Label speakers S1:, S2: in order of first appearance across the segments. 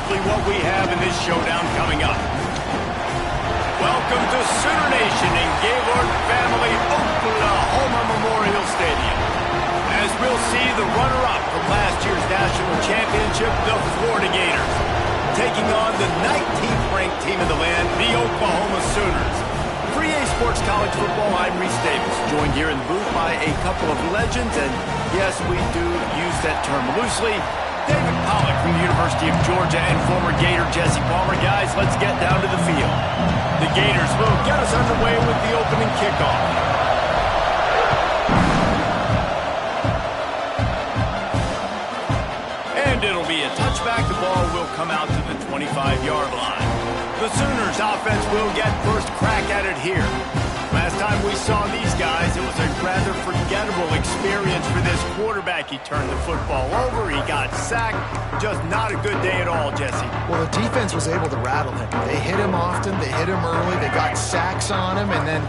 S1: exactly what we have in this showdown coming up. Welcome to Sooner Nation in Gaylord Family Oklahoma Memorial Stadium. As we'll see the runner-up from last year's national championship, the Florida Gators, taking on the 19th ranked team in the land, the Oklahoma Sooners. For EA Sports College Football, I'm Reese Davis, joined here in the booth by a couple of legends, and yes, we do use that term loosely. David Pollack from the University of Georgia and former Gator Jesse Palmer. Guys, let's get down to the field. The Gators will get us underway with the opening kickoff. And it'll be a touchback. The ball will come out to the 25-yard line. The Sooners offense will get first crack at it here. Last time we saw these guys, it was a rather forgettable experience for this quarterback. He turned the football over, he got sacked. Just not a good day at all, Jesse.
S2: Well, the defense was able to rattle him. They hit him often, they hit him early, they got sacks on him, and then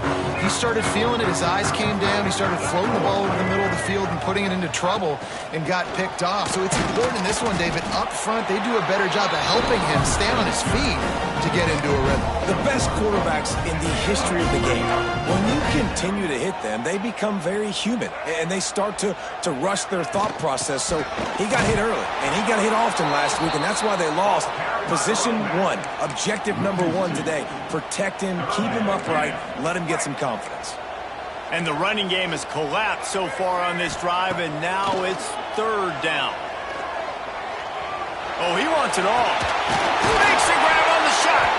S2: he started feeling it. His eyes came down, he started floating the ball over the middle of the field and putting it into trouble and got picked off. So it's important in this one, David, up front, they do a better job of helping him stay on his feet to get into a rhythm.
S3: The best quarterbacks in the history of the game, when you continue to hit them, they become very human, and they start to rush their thought process. So he got hit early, and he got hit often last week, and that's why they lost. Position one, objective number one today. Protect him, keep him upright, let him get some confidence.
S1: And the running game has collapsed so far on this drive, and now it's third down. Oh, he wants it all. Who makes the grab on the shot?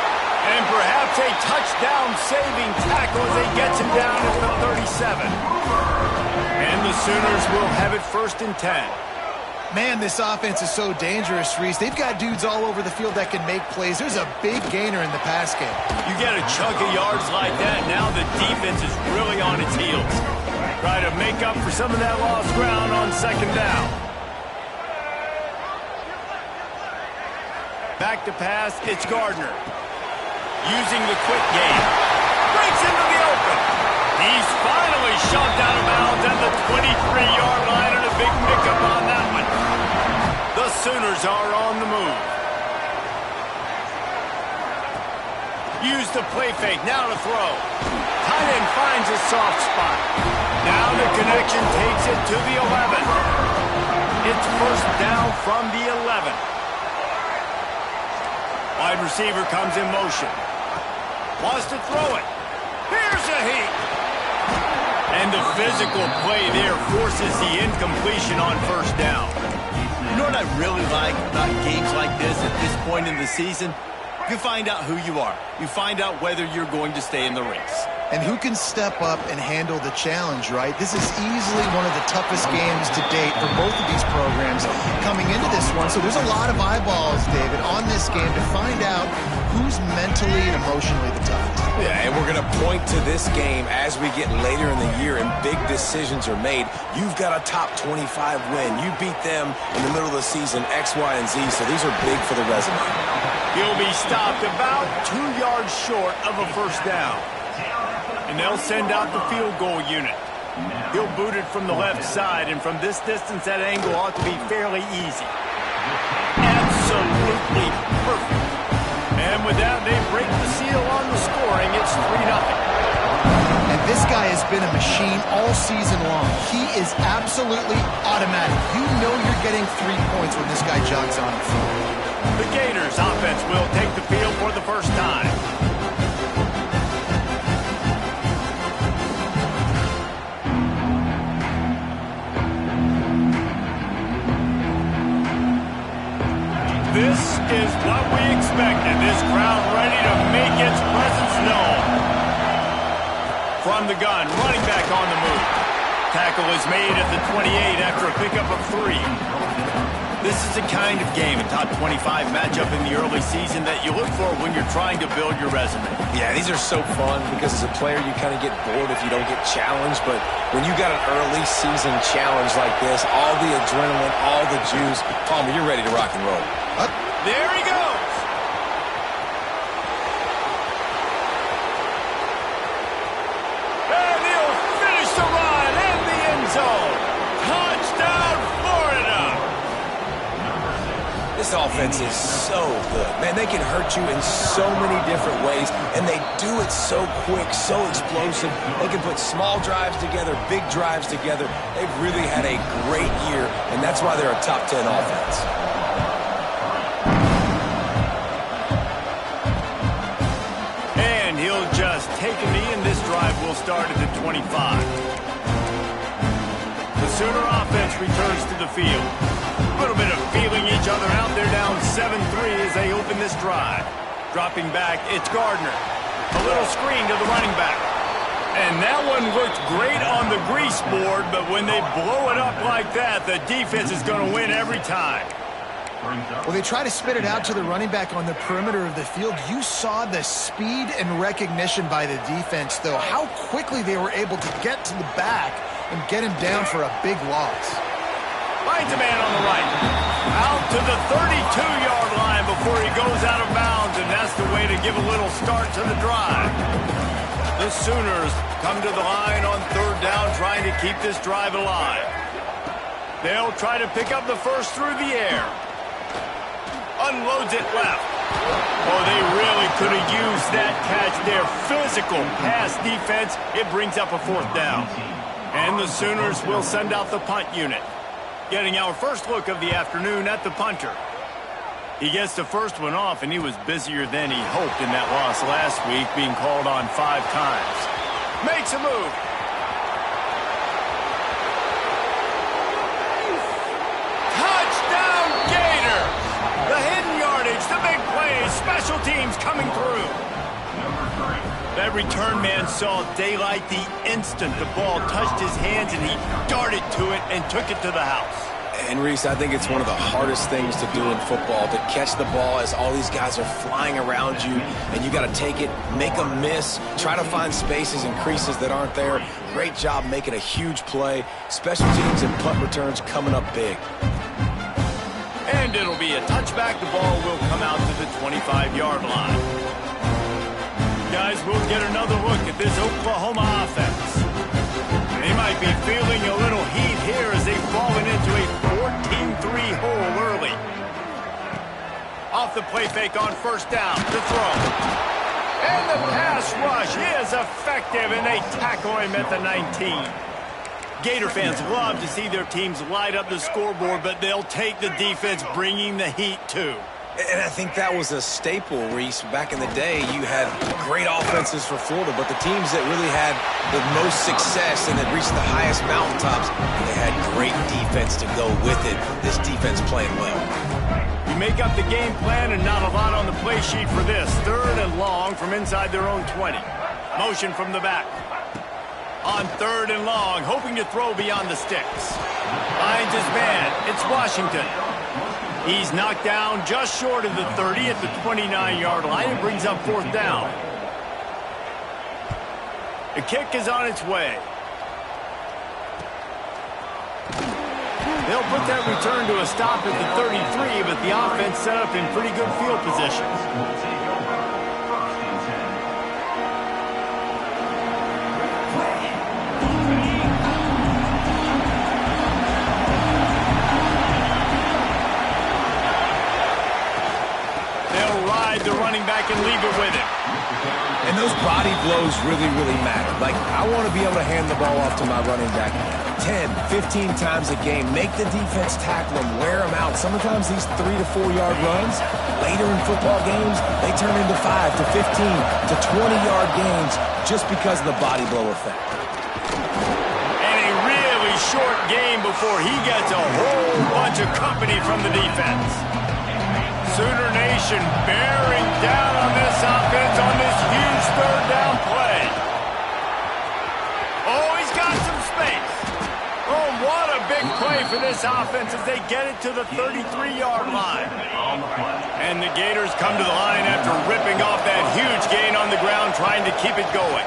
S1: And perhaps a touchdown-saving tackle as he gets him down at the 37. And the Sooners will have it first and 10.
S2: Man, this offense is so dangerous, Reese. They've got dudes all over the field that can make plays. There's a big gainer in the pass game.
S1: You get a chunk of yards like that, now the defense is really on its heels. Try to make up for some of that lost ground on second down. Back to pass, it's Gardner. Using the quick game. Breaks into the open. He's finally shoved out of bounds at the 23-yard line, and a big pickup on that one. The Sooners are on the move. Use the play fake, now to throw. Tight end finds a soft spot. Now the connection takes it to the 11. It's first down from the 11. Wide receiver comes in motion. Wants to throw it. Here's a heat. And the physical play there forces the incompletion on first down. You know what I really like about games like this at this point in the season? You find out who you are. You find out whether you're going to stay in the race.
S2: And who can step up and handle the challenge, right? This is easily one of the toughest games to date for both of these programs coming into this one. So there's a lot of eyeballs, David, on this game to find out who's mentally and emotionally the toughest.
S3: Yeah, and we're going to point to this game as we get later in the year and big decisions are made. You've got a top 25 win. You beat them in the middle of the season, X, Y, and Z, so these are big for the resume.
S1: He'll be stopped about 2 yards short of a first down. And they'll send out the field goal unit. He'll boot it from the left side, and from this distance, that angle ought to be fairly easy. Absolutely perfect. And with that, they break the seal on the scoring. It's 3-0.
S2: And this guy has been a machine all season long. He is absolutely automatic. You know you're getting 3 points when this guy jogs on the field.
S1: The Gators offense will take the field for the first time. This is what we expected. This crowd ready to make its presence known. From the gun, running back on the move. Tackle is made at the 28 after a pickup of 3. This is the kind of game, a top 25 matchup in the early season that you look for when you're trying to build your resume.
S3: Yeah, these are so fun because as a player you kind of get bored if you don't get challenged, but when you got an early season challenge like this, all the adrenaline, all the juice, Palmer, you're ready to rock and roll.
S1: There he goes. And he'll finish the run in the end zone. Touchdown, Florida.
S3: This This offense is so good. Man, they can hurt you in so many different ways, and they do it so quick, so explosive. They can put small drives together, big drives together. They've really had a great year, and that's why they're a top 10 offense.
S1: And he'll just take a knee, and this drive will start at the 25. The Sooner offense returns to the field. A little bit of feeling each other out. They're down 7-3 as they open this drive. Dropping back, it's Gardner. A little screen to the running back. And that one looked great on the grease board, but when they blow it up like that, the defense is going to win every time.
S2: Well, they try to spit it out to the running back on the perimeter of the field. You saw the speed and recognition by the defense, though, how quickly they were able to get to the back and get him down for a big loss.
S1: Finds a man on the right. Out to the 32-yard line before he goes out of bounds, and that's the way to give a little start to the drive. The Sooners come to the line on third down, trying to keep this drive alive. They'll try to pick up the first through the air. Unloads it left. Oh, they really could have used that catch there. Physical pass defense. It brings up a fourth down. And the Sooners will send out the punt unit. Getting our first look of the afternoon at the punter. He gets the first one off, and he was busier than he hoped in that loss last week, being called on 5 times. Makes a move. Touchdown Gators! The hidden yardage, the big plays, special teams coming through. That return man saw daylight the instant the ball touched his hands, and he darted to it and took it to the house.
S3: And, Reese, I think it's one of the hardest things to do in football, to catch the ball as all these guys are flying around you, and you got to take it, make a miss, try to find spaces and creases that aren't there. Great job making a huge play. Special teams and punt returns coming up big.
S1: And it'll be a touchback. The ball will come out to the 25-yard line. Guys, we'll get another look at this Oklahoma offense. They might be feeling a little heat here as they've fallen into a 14-3 hole early. Off the play fake on first down to throw. And the pass rush is effective, and they tackle him at the 19. Gator fans love to see their teams light up the scoreboard, but they'll take the defense bringing the heat too.
S3: And I think that was a staple, Reese. Back in the day, you had great offenses for Florida, but the teams that really had the most success and that reached the highest mountaintops, they had great defense to go with it. This defense playing well.
S1: You make up the game plan, and not a lot on the play sheet for this. Third and long from inside their own 20. Motion from the back. On third and long, hoping to throw beyond the sticks. Finds his man. It's Washington. He's knocked down just short of the 30 at the 29-yard line and brings up fourth down. The kick is on its way. They'll put that return to a stop at the 33, but the offense set up in pretty good field position. The running back and leave it with him.
S3: And those body blows really, really matter. Like, I want to be able to hand the ball off to my running back 10, 15 times a game. Make the defense tackle them, wear them out. Sometimes these 3 to 4 yard runs, later in football games, they turn into 5 to 15 to 20-yard gains just because of the body blow effect.
S1: And a really short game before he gets a whole bunch of company from the defense. Sooner Nation bearing down on this offense on this huge third down play. Oh, he's got some space. Oh, what a big play for this offense as they get it to the 33-yard line. And the Gators come to the line after ripping off that huge gain on the ground, trying to keep it going.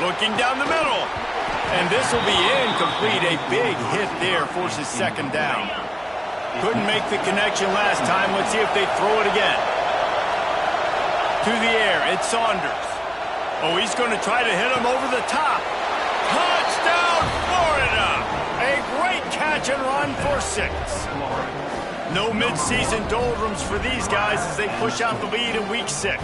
S1: Looking down the middle. And this will be incomplete. A big hit there forces second down. Couldn't make the connection last time. Let's see if they throw it again. To the air, it's Saunders. Oh, he's going to try to hit him over the top. Touchdown, Florida! A great catch and run for 6. No midseason doldrums for these guys as they push out the lead in Week 6.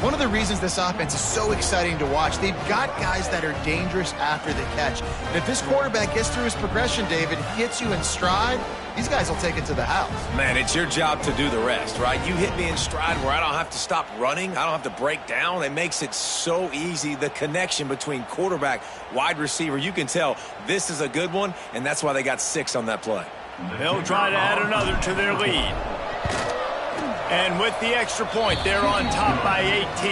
S2: One of the reasons this offense is so exciting to watch, they've got guys that are dangerous after the catch. And if this quarterback gets through his progression, David, hits you in stride, these guys will take it to the house.
S3: Man, it's your job to do the rest, right? You hit me in stride where I don't have to stop running. I don't have to break down. It makes it so easy. The connection between quarterback, wide receiver, you can tell this is a good one, and that's why they got 6 on that play.
S1: They'll try to add another to their lead. And with the extra point, they're on top by 18.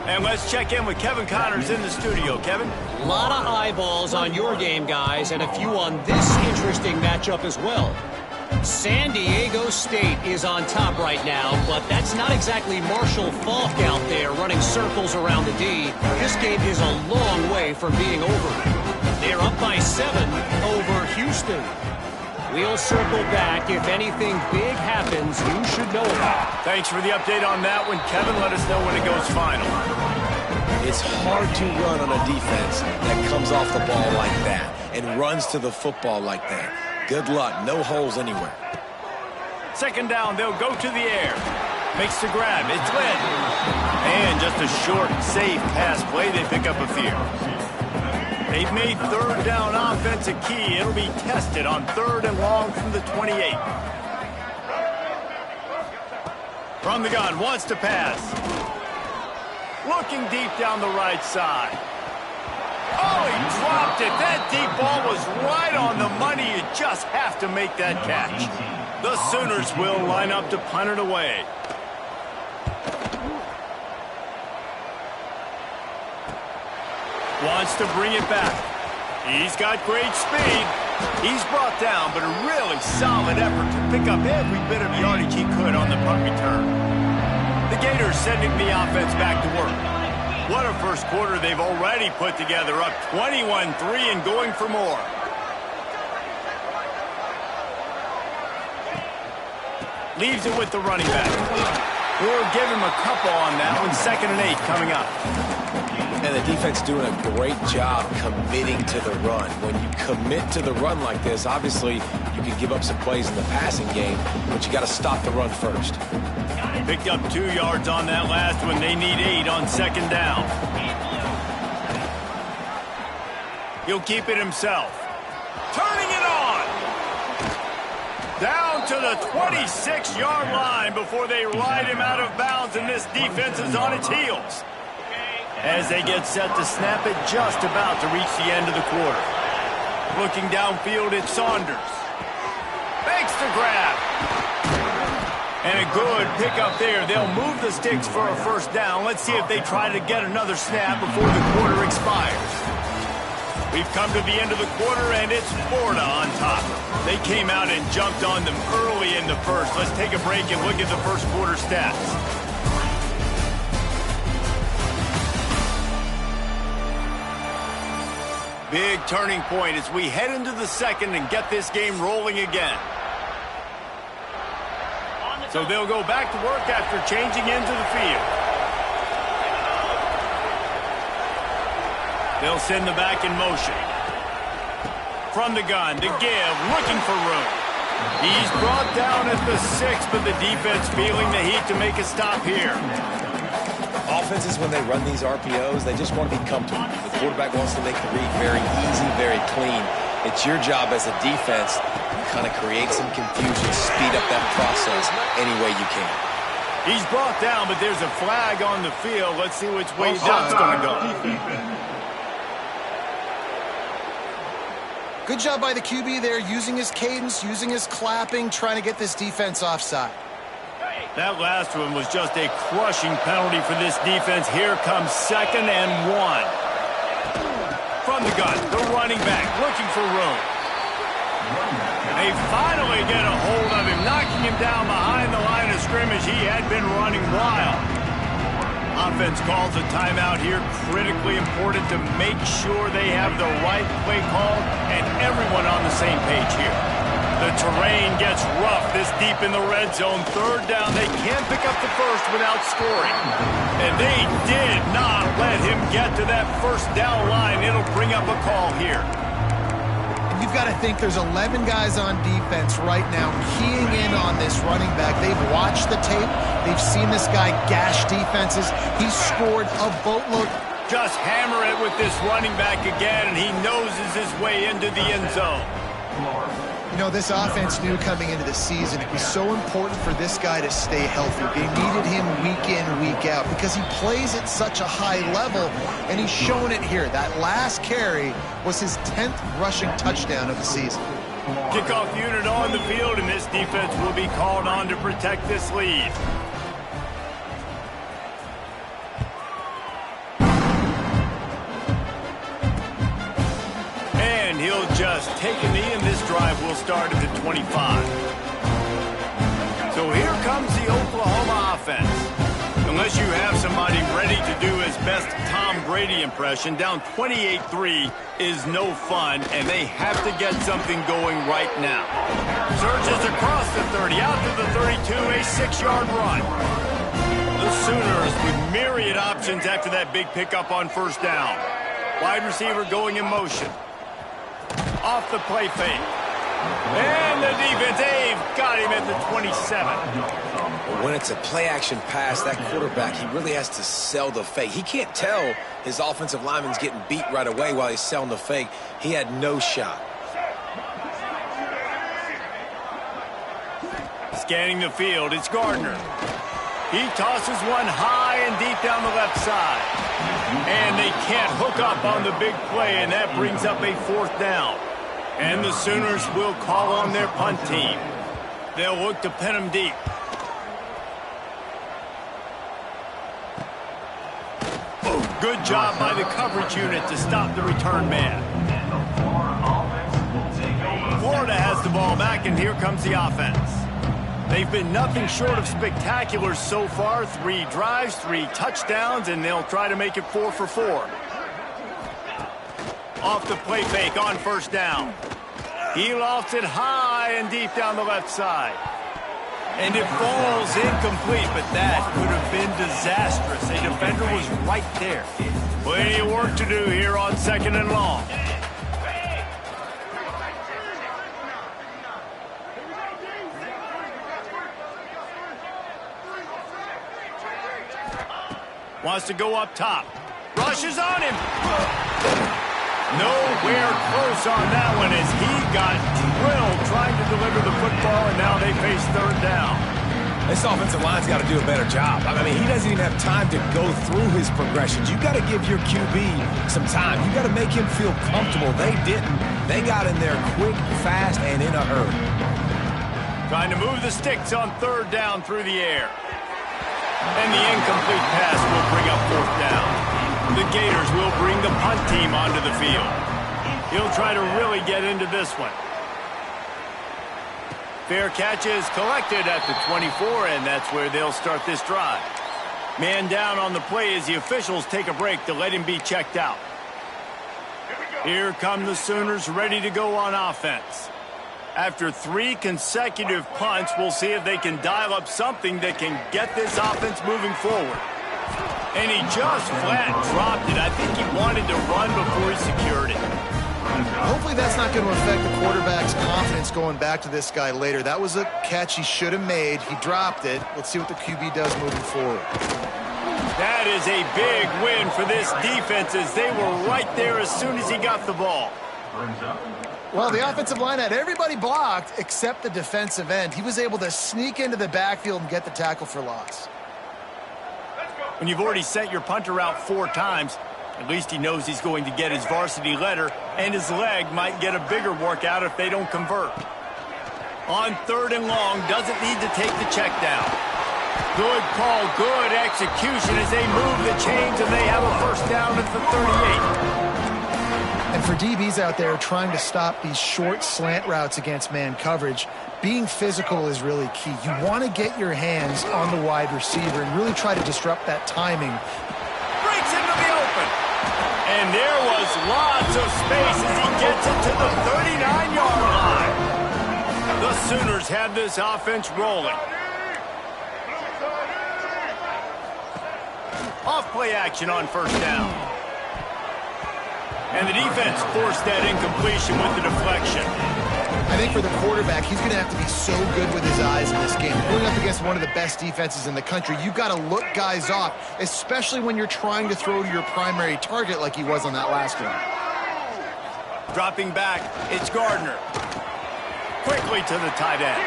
S1: And let's check in with Kevin Connors in the studio. Kevin?
S4: A lot of eyeballs on your game, guys, and a few on this interesting matchup as well. San Diego State is on top right now, but that's not exactly Marshall Faulk out there running circles around the D. This game is a long way from being over. They're up by 7 over Houston. We'll circle back. If anything big happens, you should know about it.
S1: Thanks for the update on that one, Kevin. Let us know when it goes final.
S3: It's hard to run on a defense that comes off the ball like that and runs to the football like that. Good luck. No holes anywhere.
S1: Second down, they'll go to the air. Makes the grab. It's Lynn. And just a short, safe pass play. They pick up a few. They've made third down offense a key. It'll be tested on 3rd and long from the 28. From the gun, wants to pass. Looking deep down the right side. Oh, he dropped it. That deep ball was right on the money. You just have to make that catch. The Sooners will line up to punt it away. Wants to bring it back. He's got great speed. He's brought down, but a really solid effort to pick up every bit of yardage he could on the punt return. The Gators sending the offense back to work. What a first quarter they've already put together, up 21-3 and going for more. Leaves it with the running back. We'll give him a couple on that one. 2nd and 8 coming up.
S3: And the defense doing a great job committing to the run. When you commit to the run like this, obviously you can give up some plays in the passing game, but you got to stop the run first.
S1: Picked up 2 yards on that last one. They need 8 on 2nd down. He'll keep it himself. Turning it on. Down to the 26-yard line before they ride him out of bounds, and this defense is on its heels. As they get set to snap it, just about to reach the end of the quarter. Looking downfield, it's Saunders. Makes the grab. And a good pickup there. They'll move the sticks for a first down. Let's see if they try to get another snap before the quarter expires. We've come to the end of the quarter, and it's Florida on top. They came out and jumped on them early in the first. Let's take a break and look at the first quarter stats. Big turning point as we head into the second and get this game rolling again. So they'll go back to work after changing into the field. They'll send the back in motion. From the gun, to give, looking for room. He's brought down at the 6, but the defense feeling the heat to make a stop here.
S3: Offenses, when they run these RPOs, they just want to be comfortable. The quarterback wants to make the read very easy, very clean. It's your job as a defense to kind of create some confusion, speed up that process any way you can.
S1: He's brought down, but there's a flag on the field. Let's see which way that's going to go.
S2: Good job by the QB there, using his cadence, using his clapping, trying to get this defense offside.
S1: That last one was just a crushing penalty for this defense. Here comes 2nd and 1. From the gun, the running back looking for room. They finally get a hold of him, knocking him down behind the line of scrimmage. He had been running wild. Offense calls a timeout here. Critically important to make sure they have the right play call and everyone on the same page here. The terrain gets rough this deep in the red zone. 3rd down, they can't pick up the first without scoring. And they did not let him get to that first down line. It'll bring up a call here.
S2: You you've got to think there's 11 guys on defense right now keying in on this running back. They've watched the tape. They've seen this guy gash defenses. He's scored a boatload.
S1: Just hammer it with this running back again, and he noses his way into the end zone.
S2: You know, this offense knew coming into the season it was so important for this guy to stay healthy. They needed him week in, week out because he plays at such a high level, and he's shown it here. That last carry was his 10th rushing touchdown of the season.
S1: Kickoff unit on the field, and this defense will be called on to protect this lead. And he'll just take a knee, and this drive will start at the 25. So here comes the Oklahoma offense. Unless you have somebody ready to do his best Tom Brady impression, down 28-3 is no fun, and they have to get something going right now. Surges across the 30, out to the 32, a 6-yard run. The Sooners with myriad options after that big pickup on first down. Wide receiver going in motion. Off the play fake. And the defense, they've got him at the 27.
S3: When it's a play-action pass, that quarterback, he really has to sell the fake. He can't tell his offensive lineman's getting beat right away while he's selling the fake. He had no shot.
S1: Scanning the field, it's Gardner. He tosses one high and deep down the left side. And they can't hook up on the big play, and that brings up a 4th down. And the Sooners will call on their punt team. They'll look to pin him deep. Oh, good job by the coverage unit to stop the return man. Florida has the ball back, and here comes the offense. They've been nothing short of spectacular so far. 3 drives, 3 touchdowns, and they'll try to make it 4 for 4. Off the play fake on first down. He lofts it high and deep down the left side. And it falls incomplete, but that could have been disastrous. A defender was right there. Plenty of work to do here on 2nd and long. Wants to go up top. Rushes on him. Nowhere close on that one as he got drilled trying to deliver the football, and now they face 3rd down.
S3: This offensive line's got to do a better job. I mean, he doesn't even have time to go through his progressions. You got to give your QB some time. You got to make him feel comfortable. They didn't. They got in there quick, fast, and in a hurry.
S1: Trying to move the sticks on 3rd down through the air. And the incomplete pass will bring up 4th down. The Gators will bring the punt team onto the field. He'll try to really get into this one. Fair catch is collected at the 24, and that's where they'll start this drive. Man down on the play as the officials take a break to let him be checked out. Here come the Sooners ready to go on offense. After 3 consecutive punts, we'll see if they can dial up something that can get this offense moving forward. And he just flat dropped it. I think he wanted to run before he secured it.
S2: Hopefully that's not going to affect the quarterback's confidence going back to this guy later. That was a catch he should have made. He dropped it. Let's see what the QB does moving forward.
S1: That is a big win for this defense as they were right there as soon as he got the ball.
S2: Well, the offensive line had everybody blocked except the defensive end. He was able to sneak into the backfield and get the tackle for loss.
S1: When you've already sent your punter out 4 times, at least he knows he's going to get his varsity letter, and his leg might get a bigger workout if they don't convert. On 3rd and long, doesn't need to take the check down. Good call, good execution as they move the chains, and they have a 1st down at the 38.
S2: And for DBs out there trying to stop these short slant routes against man coverage, being physical is really key. You want to get your hands on the wide receiver and really try to disrupt that timing.
S1: Breaks into the open. And there was lots of space as he gets it to the 39-yard line. The Sooners have this offense rolling. Off play action on 1st down. And the defense forced that incompletion with the deflection.
S2: I think for the quarterback, he's going to have to be so good with his eyes in this game. Going up against one of the best defenses in the country, you've got to look guys off, especially when you're trying to throw to your primary target like he was on that last one.
S1: Dropping back, it's Gardner. Quickly to the tight end.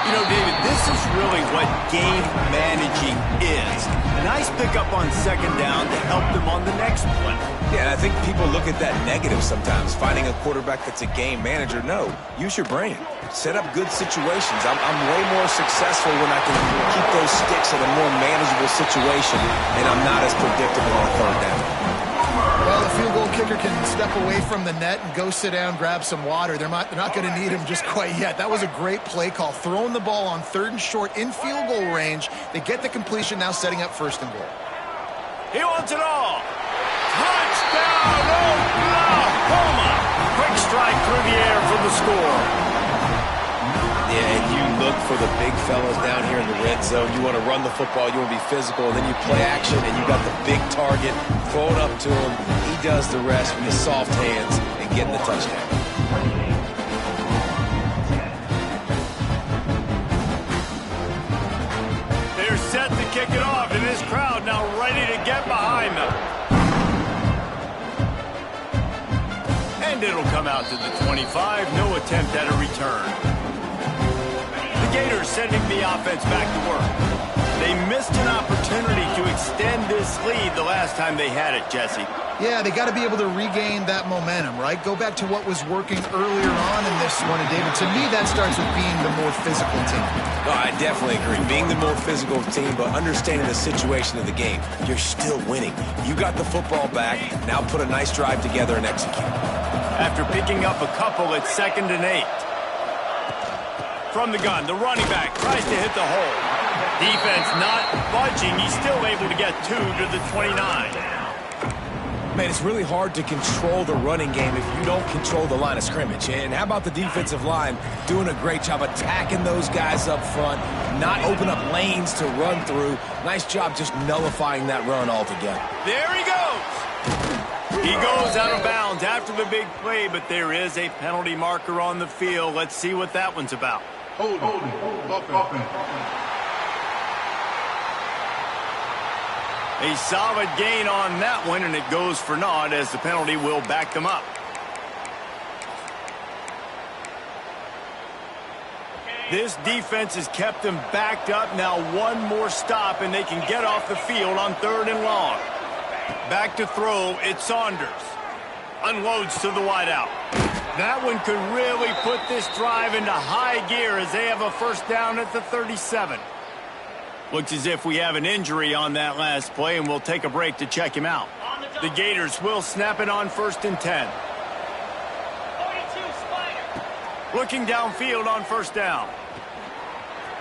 S1: You know, David, this is really what game managing is. A nice pickup on second down to help them on the next play.
S3: Yeah, and I think people look at that negative sometimes, finding a quarterback that's a game manager. No, use your brain. Set up good situations. I'm way more successful when I can keep those sticks in a more manageable situation, and I'm not as predictable on third down.
S2: Well, the field goal kicker can step away from the net and go sit down, grab some water. They're not going to need him just quite yet. That was a great play call. Throwing the ball on 3rd and short in field goal range. They get the completion, now setting up 1st and goal.
S1: He wants it all. Touchdown, Oklahoma! Quick strike through the air for the score.
S3: Yeah, and you look for the big fellas down here in the red zone. You want to run the football, you want to be physical, and then you play action, and you got the big target, throw it up to him. He does the rest with his soft hands and getting the touchdown.
S1: They're set to kick it off, and this crowd now ready to get behind them. And it'll come out to the 25. No attempt at a return. The Gators sending the offense back to work. They missed an opportunity to extend this lead the last time they had it, Jesse.
S2: Yeah, they got to be able to regain that momentum, right? Go back to what was working earlier on in this one. And, David, to me, that starts with being the more physical team.
S3: No, I definitely agree. Being the more physical team, but understanding the situation of the game. You're still winning. You got the football back. Now put a nice drive together and execute.
S1: After picking up a couple, it's 2nd and 8. From the gun, the running back tries to hit the hole. Defense not budging. He's still able to get 2 to the 29.
S3: Man, it's really hard to control the running game if you don't control the line of scrimmage. And how about the defensive line doing a great job attacking those guys up front, not open up lanes to run through. Nice job just nullifying that run altogether.
S1: There he goes. He goes out of bounds after the big play, but there is a penalty marker on the field. Let's see what that one's about.
S5: Hold offense.
S1: A solid gain on that one, and it goes for naught as the penalty will back them up. This defense has kept them backed up. Now one more stop, and they can get off the field on 3rd and long. Back to throw, it's Saunders. Unloads to the wideout. That one could really put this drive into high gear as they have a 1st down at the 37. Looks as if we have an injury on that last play, and we'll take a break to check him out. The Gators will snap it on 1st and 10. Looking downfield on 1st down.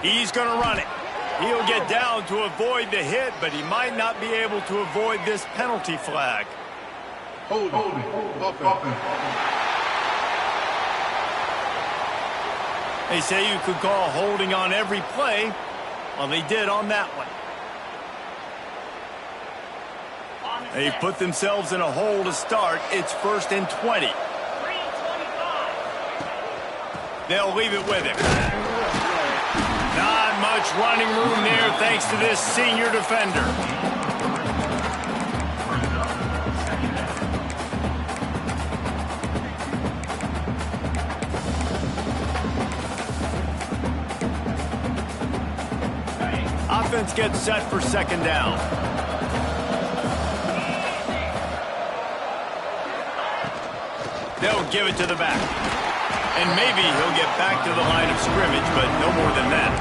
S1: He's going to run it. He'll get down to avoid the hit, but he might not be able to avoid this penalty flag.
S5: Hold offense.
S1: They say you could call holding on every play. Well, they did on that one. They put themselves in a hole to start. It's 1st and 20. They'll leave it with him. Not much running room there thanks to this senior defender. Offense gets set for 2nd down. They'll give it to the back. And maybe he'll get back to the line of scrimmage, but no more than that.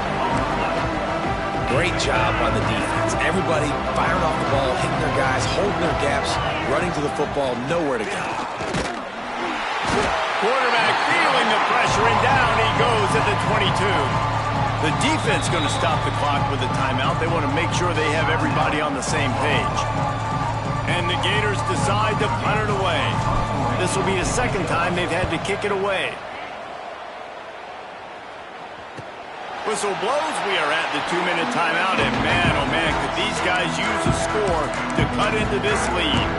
S3: Great job on the defense. Everybody firing off the ball, hitting their guys, holding their gaps, running to the football, nowhere to go.
S1: Quarterback feeling the pressure, and down he goes at the 22. The defense going to stop the clock with a timeout. They want to make sure they have everybody on the same page. And the Gators decide to punt it away. This will be the 2nd time they've had to kick it away. Whistle blows. We are at the 2-minute timeout. And man, oh man, could these guys use a score to cut into this lead.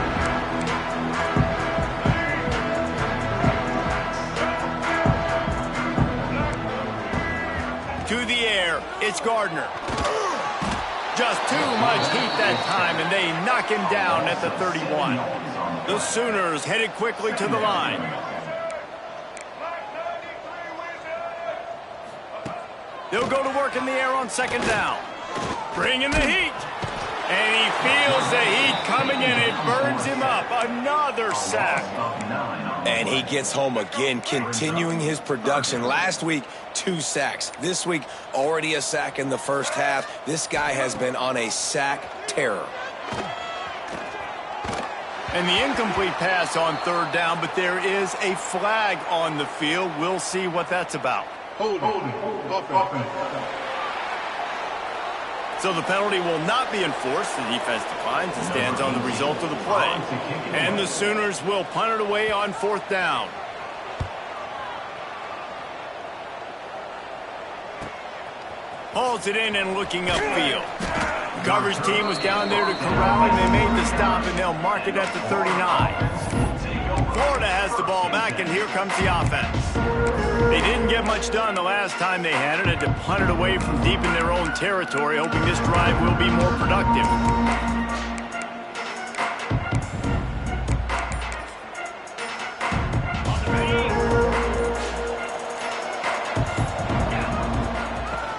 S1: It's Gardner. Just too much heat that time, and they knock him down at the 31. The Sooners headed quickly to the line. They'll go to work in the air on second down. Bringing the heat. And he feels the heat coming in. It burns him up. Another sack.
S3: And he gets home again, continuing his production. Last week, 2 sacks. This week, already a sack in the first half. This guy has been on a sack terror.
S1: And the incomplete pass on third down, but there is a flag on the field. We'll see what that's about.
S5: Holding. Offense.
S1: So the penalty will not be enforced. The defense declines and stands on the result of the play. And the Sooners will punt it away on fourth down. Hauls it in and looking upfield. The coverage team was down there to corral him. They made the stop, and they'll mark it at the 39. Florida has the ball back, and here comes the offense. They didn't get much done the last time they had it. Had to punt it away from deep in their own territory, hoping this drive will be more productive.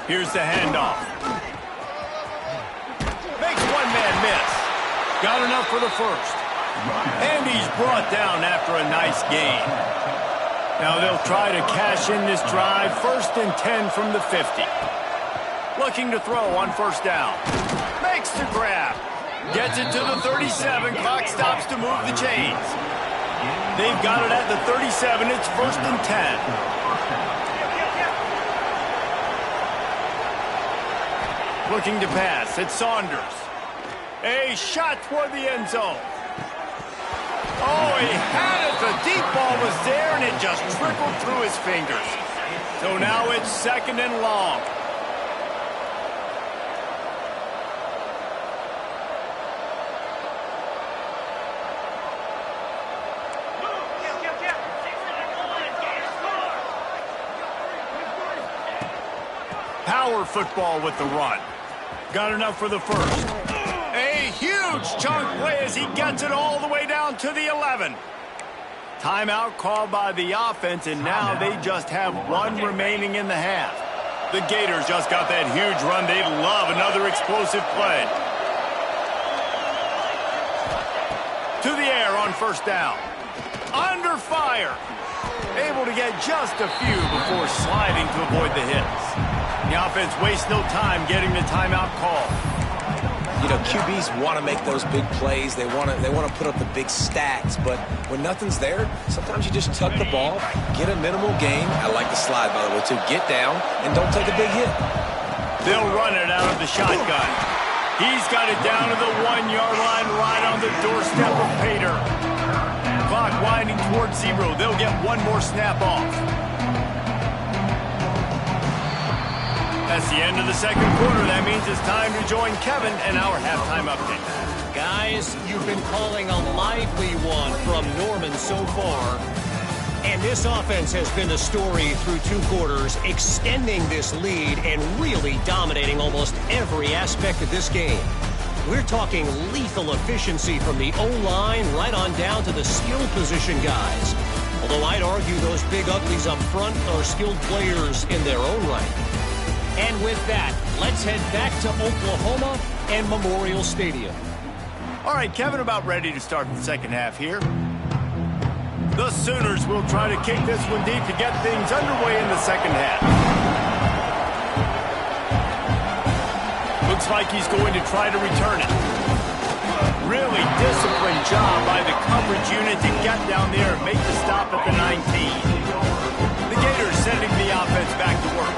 S1: Here's the handoff. Makes one man miss. Got enough for the first. And he's brought down after a nice gain. Now they'll try to cash in this drive. 1st and 10 from the 50. Looking to throw on first down. Makes the grab. Gets it to the 37. Clock stops to move the chains. They've got it at the 37. It's 1st and 10. Looking to pass. It's Saunders. A shot toward the end zone. Oh, he had it. The deep ball was there, and it just trickled through his fingers. So now it's 2nd and long. Power football with the run. Got enough for the first. A huge chunk play as he gets it all the way down to the 11. Timeout called by the offense, and now they just have 1 remaining in the half. The Gators just got that huge run. They'd love another explosive play. To the air on first down. Under fire. Able to get just a few before sliding to avoid the hits. The offense wastes no time getting the timeout call.
S3: You know, QBs want to make those big plays. They want to put up the big stats. But when nothing's there, sometimes you just tuck the ball, get a minimal gain. I like the slide, by the way, to get down and don't take a big hit.
S1: They'll run it out of the shotgun. He's got it down to the 1-yard line, right on the doorstep of Pater. Clock winding towards 0. They'll get 1 more snap off. That's the end of the second quarter. That means it's time to join Kevin and our halftime update.
S4: Guys, you've been calling a lively one from Norman so far. And this offense has been the story through 2 quarters, extending this lead and really dominating almost every aspect of this game. We're talking lethal efficiency from the O-line right on down to the skill position guys. Although I'd argue those big uglies up front are skilled players in their own right. And with that, let's head back to Oklahoma and Memorial Stadium.
S1: All right, Kevin, about ready to start the second half here. The Sooners will try to kick this one deep to get things underway in the second half. Looks like he's going to try to return it. Really disciplined job by the coverage unit to get down there and make the stop at the 19. The Gators sending the offense back to work.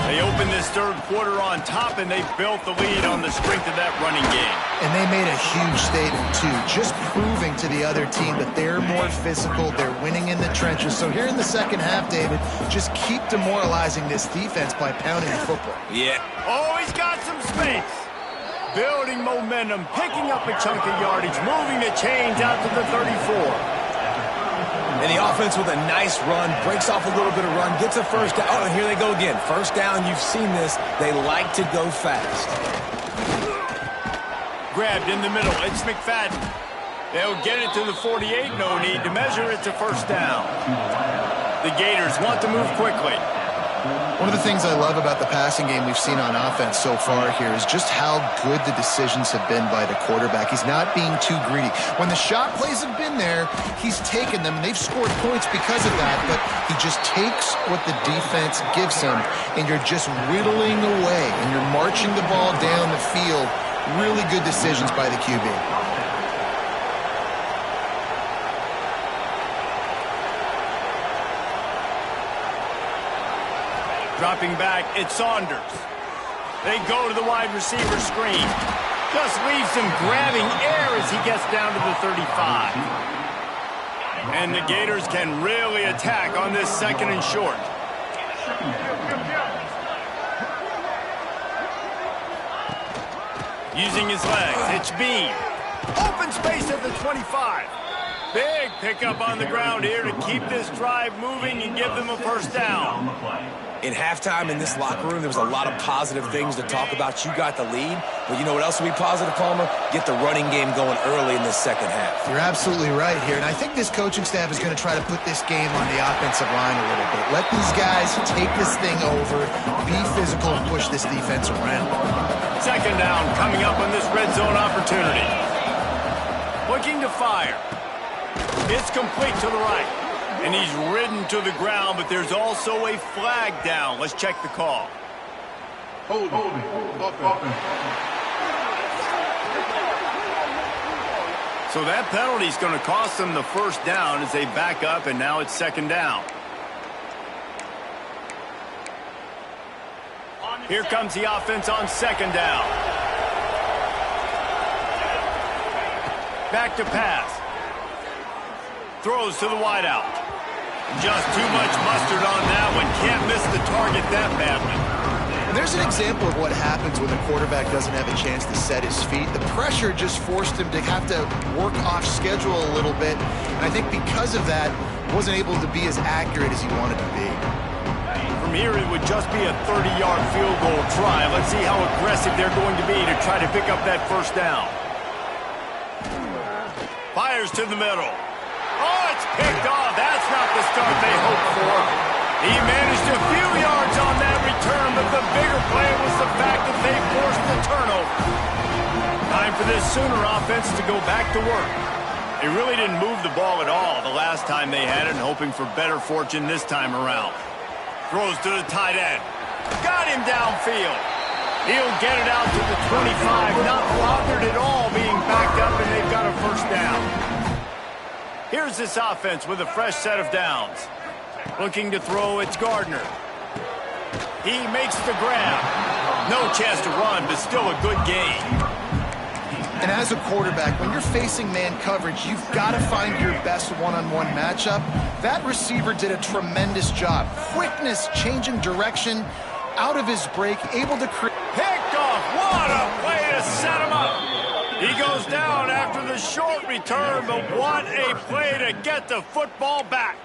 S1: They opened this third quarter on top, and they built the lead on the strength of that running game.
S2: And they made a huge statement, too, just proving to the other team that they're more physical, they're winning in the trenches. So here in the second half, David, just keep demoralizing this defense by pounding the football.
S3: Yeah.
S1: Oh, he's got some space. Building momentum, picking up a chunk of yardage, moving the chains out to the 34.
S3: And the offense with a nice run, breaks off a little bit of run, gets a first down. Oh, and here they go again. First down, you've seen this. They like to go fast.
S1: Grabbed in the middle. It's McFadden. They'll get it to the 48. No need to measure. It's a first down. The Gators want to move quickly.
S2: One of the things I love about the passing game we've seen on offense so far here is just how good the decisions have been by the quarterback. He's not being too greedy. When the shot plays have been there, he's taken them, and they've scored points because of that, but he just takes what the defense gives him, and you're just whittling away, and you're marching the ball down the field. Really good decisions by the QB.
S1: Dropping back, it's Saunders. They go to the wide receiver screen. Just leaves him grabbing air as he gets down to the 35. And the Gators can really attack on this second and short. Using his legs, it's Bean. Open space at the 25. Big pickup on the ground here to keep this drive moving and give them a first down.
S3: In halftime in this locker room, there was a lot of positive things to talk about. You got the lead, but you know what else will be positive, Palmer? Get the running game going early in the second half.
S2: You're absolutely right here, and I think this coaching staff is going to try to put this game on the offensive line a little bit. Let these guys take this thing over, be physical, and push this defense around.
S1: Second down coming up on this red zone opportunity. Looking to fire. It's complete to the right. And he's ridden to the ground, but there's also a flag down. Let's check the call.
S5: Holding. Offense.
S1: So that penalty is going to cost them the first down as they back up, and now it's second down. Here comes the offense on second down. Back to pass. Throws to the wideout. Just too much mustard on that one. Can't miss the target that badly.
S2: And there's an example of what happens when the quarterback doesn't have a chance to set his feet. The pressure just forced him to have to work off schedule a little bit. And I think because of that, wasn't able to be as accurate as he wanted to be.
S1: From here, it would just be a 30-yard field goal try. Let's see how aggressive they're going to be to try to pick up that first down. Fires to the middle. Oh, it's picked off. That's not the start they hoped for. He managed a few yards on that return, but the bigger play was the fact that they forced the turnover. Time for this Sooner offense to go back to work. They really didn't move the ball at all the last time they had it, and hoping for better fortune this time around. Throws to the tight end. Got him downfield. He'll get it out to the 25, not bothered at all being backed up, and they've got a first down. Here's this offense with a fresh set of downs. Looking to throw, it's Gardner. He makes the grab. No chance to run, but still a good gain.
S2: And as a quarterback, when you're facing man coverage, you've got to find your best one-on-one matchup. That receiver did a tremendous job. Quickness, changing direction, out of his break, able to create.
S1: Picked off. What a play to set him up. He goes down after the short return, but what a play to get the football back.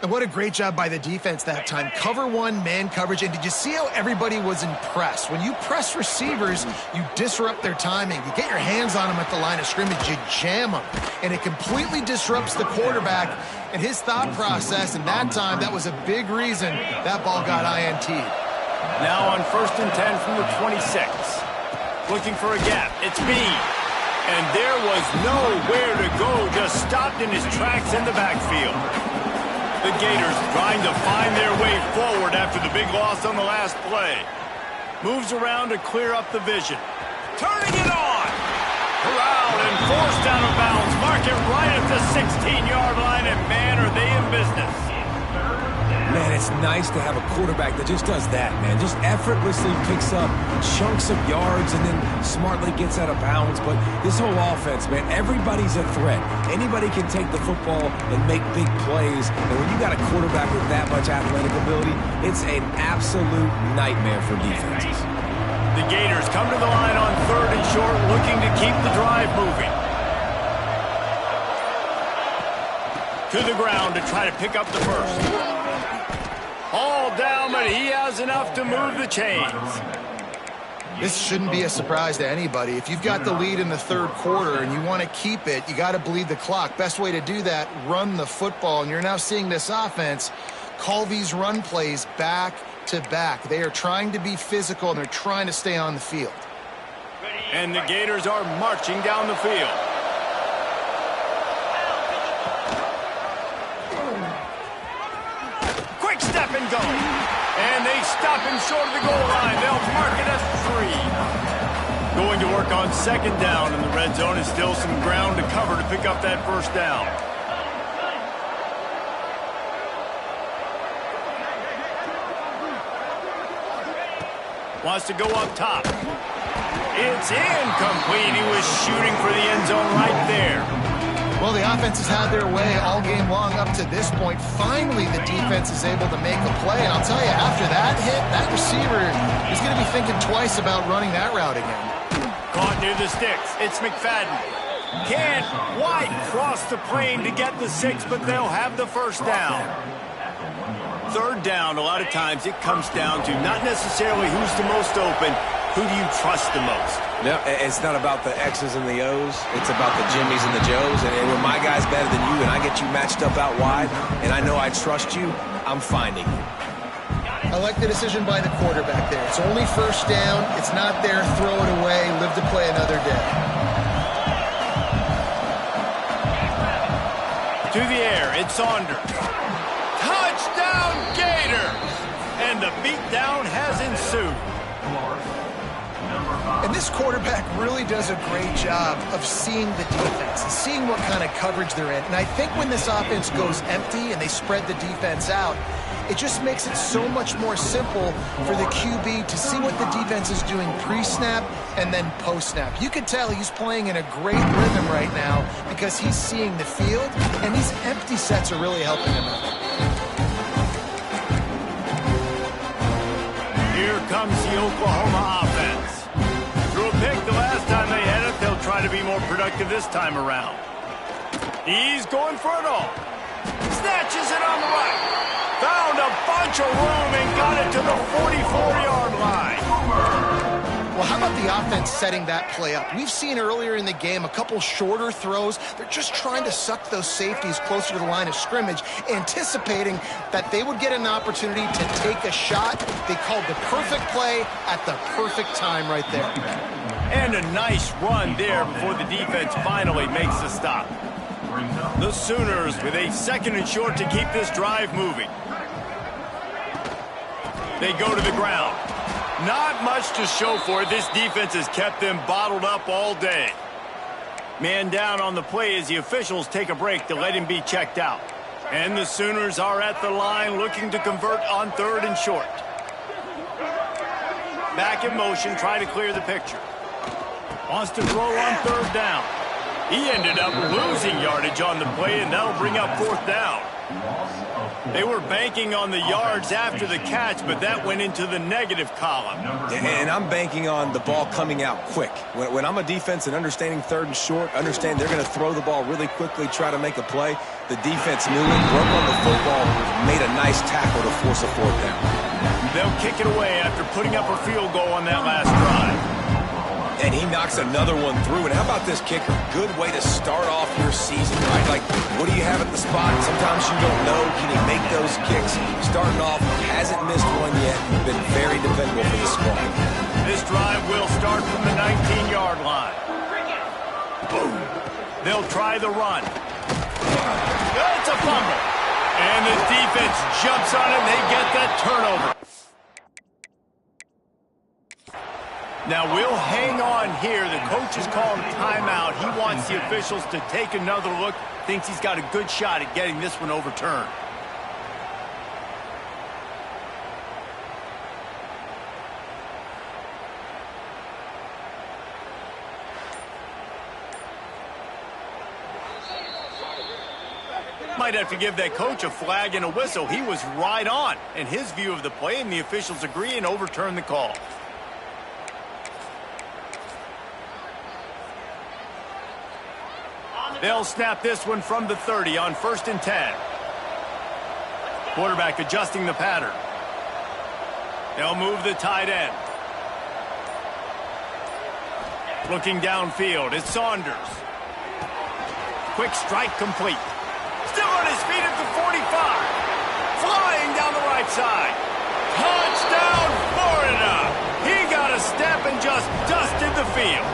S2: And what a great job by the defense that time. Cover one, man coverage. And did you see how everybody was impressed? When you press receivers, you disrupt their timing. You get your hands on them at the line of scrimmage. You jam them. And it completely disrupts the quarterback and his thought process. And that time, that was a big reason that ball got INT'd.
S1: Now on 1st and 10 from the 26. Looking for a gap. It's Bean. And there was nowhere to go. Just stopped in his tracks in the backfield. The Gators trying to find their way forward after the big loss on the last play. Moves around to clear up the vision. Turning it on. Corralled and forced out of bounds. Mark it right at the 16-yard line, and man, are they in business.
S3: Man, it's nice to have a quarterback that just does that, man. Just effortlessly picks up chunks of yards and then smartly gets out of bounds. But this whole offense, man, everybody's a threat. Anybody can take the football and make big plays. And when you got a quarterback with that much athletic ability, it's an absolute nightmare for defenses.
S1: The Gators come to the line on 3rd and short, looking to keep the drive moving. To the ground to try to pick up the first. All down, but he has enough to move the chains.
S2: This shouldn't be a surprise to anybody. If you've got the lead in the third quarter and you want to keep it, you got to bleed the clock. Best way to do that, run the football. And you're now seeing this offense call these run plays back to back. They are trying to be physical, and they're trying to stay on the field.
S1: And the Gators are marching down the field. Quick step and go. And they stop him short of the goal line. They'll mark it at 3. Going to work on second down in the red zone. Is still some ground to cover to pick up that first down. Wants to go up top. It's incomplete. He was shooting for the end zone right there.
S2: Well, the offense has had their way all game long up to this point. Finally, the defense is able to make a play. And I'll tell you, after that hit, that receiver is going to be thinking twice about running that route again.
S1: Caught near the sticks. It's McFadden. Can't quite cross the plane to get the 6, but they'll have the first down. Third down, a lot of times it comes down to not necessarily who's the most open, who do you trust the most?
S3: No, it's not about the X's and the O's. It's about the Jimmies and the Joes. And when my guy's better than you and I get you matched up out wide and I know I trust you, I'm finding you.
S2: I like the decision by the quarterback there. It's only first down. It's not there. Throw it away. Live to play another day.
S1: To the air, it's Saunders. Touchdown, Gators! And the beatdown has ensued.
S2: And this quarterback really does a great job of seeing the defense, seeing what kind of coverage they're in. And I think when this offense goes empty and they spread the defense out, it just makes it so much more simple for the QB to see what the defense is doing pre-snap and then post-snap. You can tell he's playing in a great rhythm right now because he's seeing the field, and these empty sets are really helping him out.
S1: Here comes the Oklahoma offense. Threw a pick the last time they had it. They'll try to be more productive this time around. He's going for it all. Snatches it on the right. Found a bunch of room and got it to the 44-yard line.
S2: Well, how about the offense setting that play up? We've seen earlier in the game a couple shorter throws. They're just trying to suck those safeties closer to the line of scrimmage, anticipating that they would get an opportunity to take a shot. They called the perfect play at the perfect time right there.
S1: And a nice run there before the defense finally makes the stop. The Sooners with a 2nd and short to keep this drive moving. They go to the ground. Not much to show for it. This defense has kept them bottled up all day. Man down on the play as the officials take a break to let him be checked out. And the Sooners are at the line looking to convert on 3rd and short. Back in motion, try to clear the picture. Wants to throw on 3rd down. He ended up losing yardage on the play, and that'll bring up 4th down. They were banking on the yards after the catch, but that went into the negative column.
S3: And I'm banking on the ball coming out quick. When I'm a defense and understanding 3rd and short, understand they're going to throw the ball really quickly, try to make a play. The defense knew it, broke on the football, made a nice tackle to force a 4th down.
S1: They'll kick it away after putting up a field goal on that last drive.
S3: And he knocks another one through. And how about this kicker? Good way to start off your season, right? Like, what do you have at the spot? Sometimes you don't know. Can he make those kicks? Starting off, hasn't missed one yet. Been very dependable for the squad.
S1: This drive will start from the 19-yard line. Boom. They'll try the run. It's a fumble. And the defense jumps on it, and they get that turnover. Now, we'll hang on here. The coach is calling a timeout. He wants the officials to take another look. Thinks he's got a good shot at getting this one overturned. Might have to give that coach a flag and a whistle. He was right on in his view of the play, and the officials agree and overturn the call. They'll snap this one from the 30 on 1st and 10. Quarterback adjusting the pattern. They'll move the tight end. Looking downfield, it's Saunders. Quick strike complete. Still on his feet at the 45. Flying down the right side. Touchdown, Florida! He got a step and just dusted the field.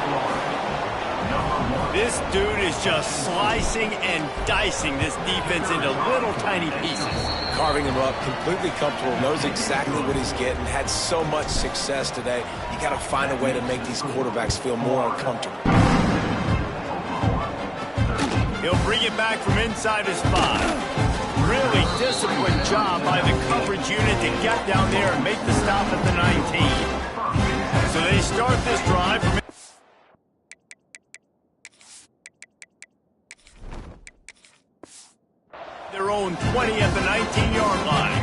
S1: This dude is just slicing and dicing this defense into little tiny pieces.
S3: Carving him up, completely comfortable, knows exactly what he's getting, had so much success today. You got to find a way to make these quarterbacks feel more uncomfortable.
S1: He'll bring it back from inside his spot. Really disciplined job by the coverage unit to get down there and make the stop at the 19. So they start this drive from their own 20 at the 19-yard line.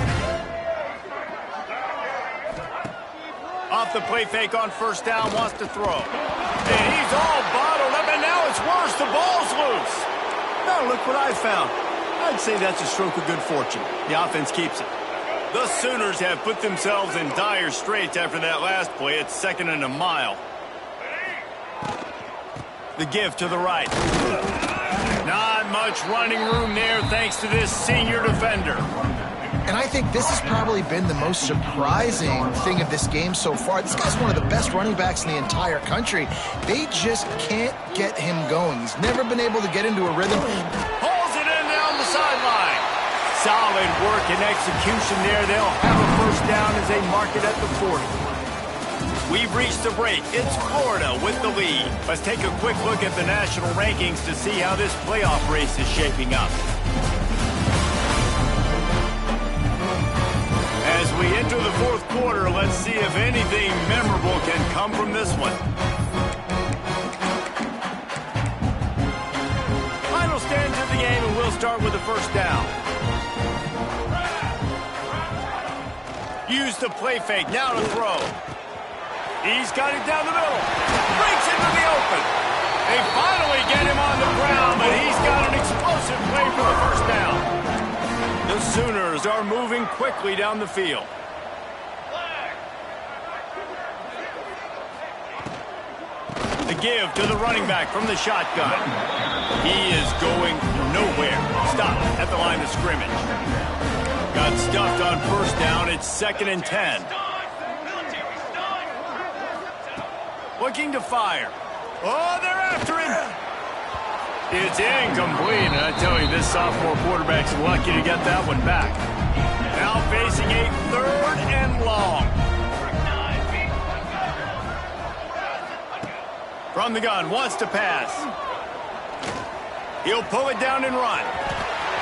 S1: Off the play fake on 1st down, wants to throw. And he's all bottled up, and now it's worse. The ball's loose. Now look what I found. I'd say that's a stroke of good fortune. The offense keeps it. The Sooners have put themselves in dire straits after that last play. It's 2nd and a mile. The give to the right. Not much running room there thanks to this senior defender.
S2: And I think this has probably been the most surprising thing of this game so far. This guy's one of the best running backs in the entire country. They just can't get him going. He's never been able to get into a rhythm.
S1: Pulls it in down the sideline. Solid work and execution there. They'll have a 1st down as they mark it at the 40. We've reached the break. It's Florida with the lead. Let's take a quick look at the national rankings to see how this playoff race is shaping up. As we enter the 4th quarter, let's see if anything memorable can come from this one. Final stands of the game, and we'll start with the 1st down. Use the play fake, now to throw. He's got it down the middle. Breaks into the open. They finally get him on the ground, but he's got an explosive play for the 1st down. The Sooners are moving quickly down the field. The give to the running back from the shotgun. He is going nowhere. Stop at the line of scrimmage. Got stuffed on 1st down. It's 2nd and 10. Looking to fire. Oh, they're after him. It's incomplete, and I tell you, this sophomore quarterback's lucky to get that one back. Now facing a 3rd and long. From the gun, wants to pass. He'll pull it down and run.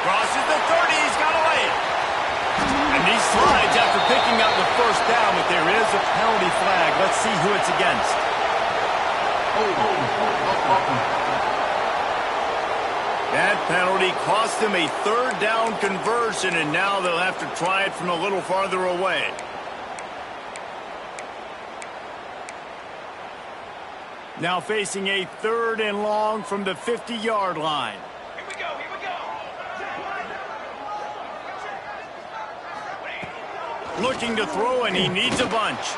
S1: Crosses the 30, he's got to lay it. And he slides after picking up the 1st down, but there is a penalty flag. Let's see who it's against. That penalty cost them a 3rd down conversion, and now they'll have to try it from a little farther away. Now facing a 3rd and long from the 50-yard line.
S6: Here we go, here we go.
S1: Looking to throw, and he needs a bunch.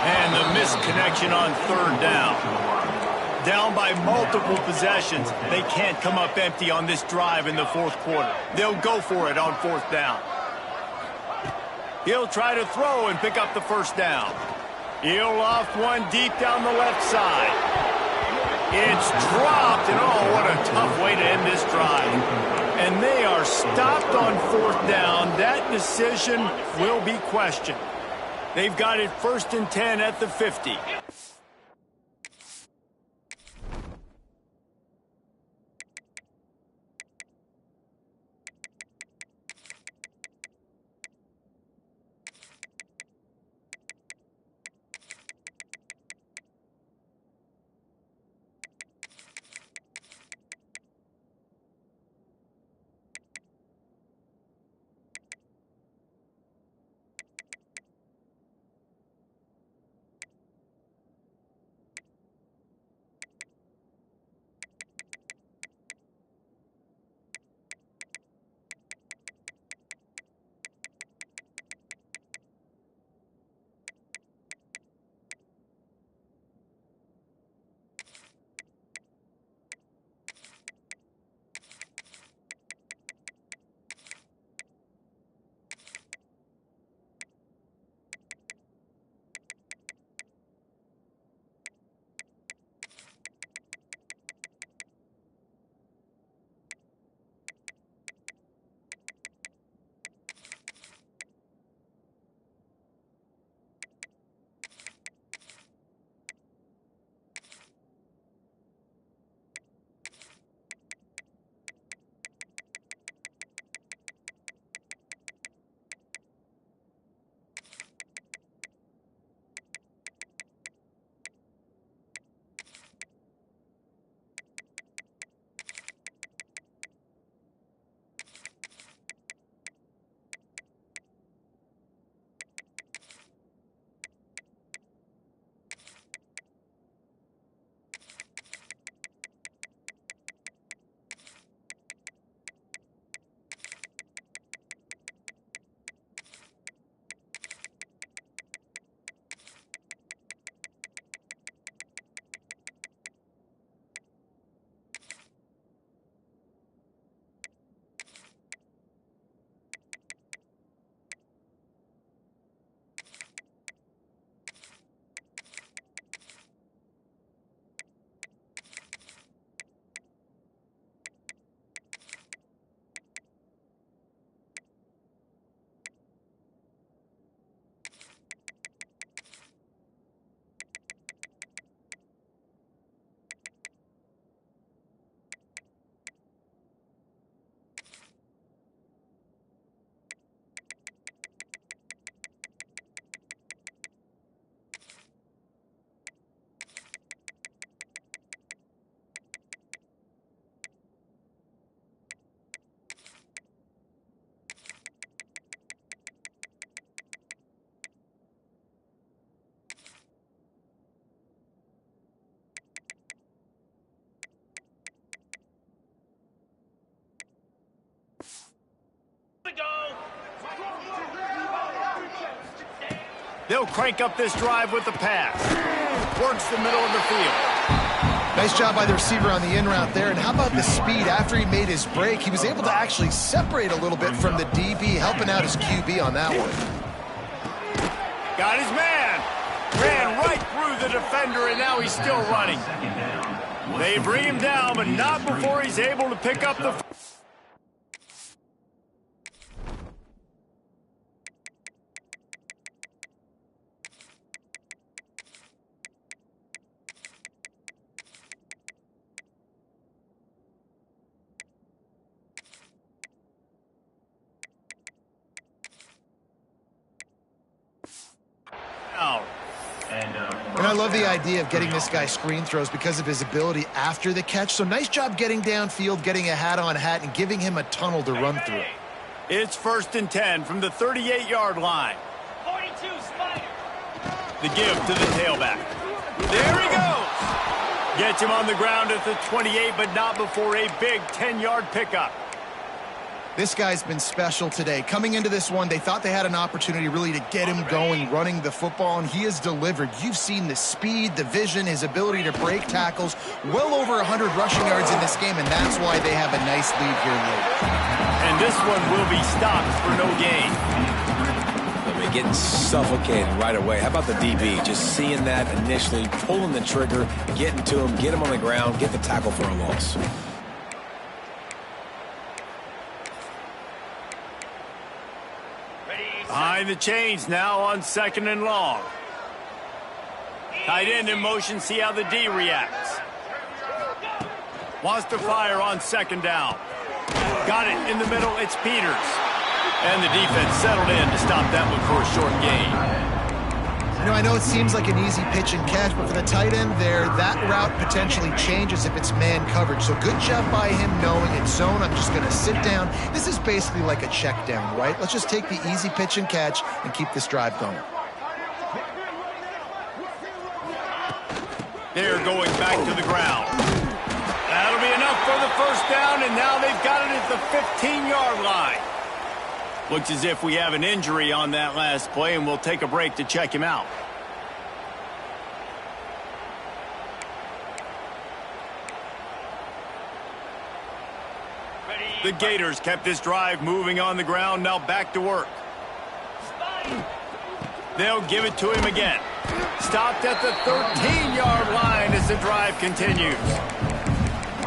S1: And the missed connection on 3rd down. Down by multiple possessions. They can't come up empty on this drive in the 4th quarter. They'll go for it on 4th down. He'll try to throw and pick up the 1st down. He'll loft one deep down the left side. It's dropped, and oh, what a tough way to end this drive. And they are stopped on 4th down. That decision will be questioned. They've got it 1st and 10 at the 50. They'll crank up this drive with the pass. Works the middle of the field.
S2: Nice job by the receiver on the in route there. And how about the speed? After he made his break, he was able to actually separate a little bit from the DB, helping out his QB on that one.
S1: Got his man. Ran right through the defender, and now he's still running. They bring him down, but not before he's able to pick up the...
S2: And I love the idea of getting this guy screen throws because of his ability after the catch. So nice job getting downfield, getting a hat-on-hat, and giving him a tunnel to run through.
S1: It's 1st and 10 from the 38-yard line.
S6: 42, Spider.
S1: The give to the tailback. There he goes. Gets him on the ground at the 28, but not before a big 10-yard pickup.
S2: This guy's been special today. Coming into this one, they thought they had an opportunity really to get him going, running the football, and he has delivered. You've seen the speed, the vision, his ability to break tackles. Well over 100 rushing yards in this game, and that's why they have a nice lead here late.
S1: And this one will be stopped for no gain.
S3: They're getting suffocated right away. How about the DB? Just seeing that initially, pulling the trigger, getting to him, get him on the ground, get the tackle for a loss.
S1: Behind the chains now on 2nd and long. Tight end in motion, see how the D reacts. Wants to fire on 2nd down. Got it in the middle, it's Peters. And the defense settled in to stop that one for a short gain.
S2: You know, I know it seems like an easy pitch and catch, but for the tight end there, that route potentially changes if it's man coverage. So good job by him knowing it's zone. I'm just going to sit down. This is basically like a check down, right? Let's just take the easy pitch and catch and keep this drive going.
S1: They're going back to the ground. That'll be enough for the 1st down, and now they've got it at the 15-yard line. Looks as if we have an injury on that last play, and we'll take a break to check him out. The Gators kept this drive moving on the ground, now back to work. They'll give it to him again. Stopped at the 13-yard line as the drive continues.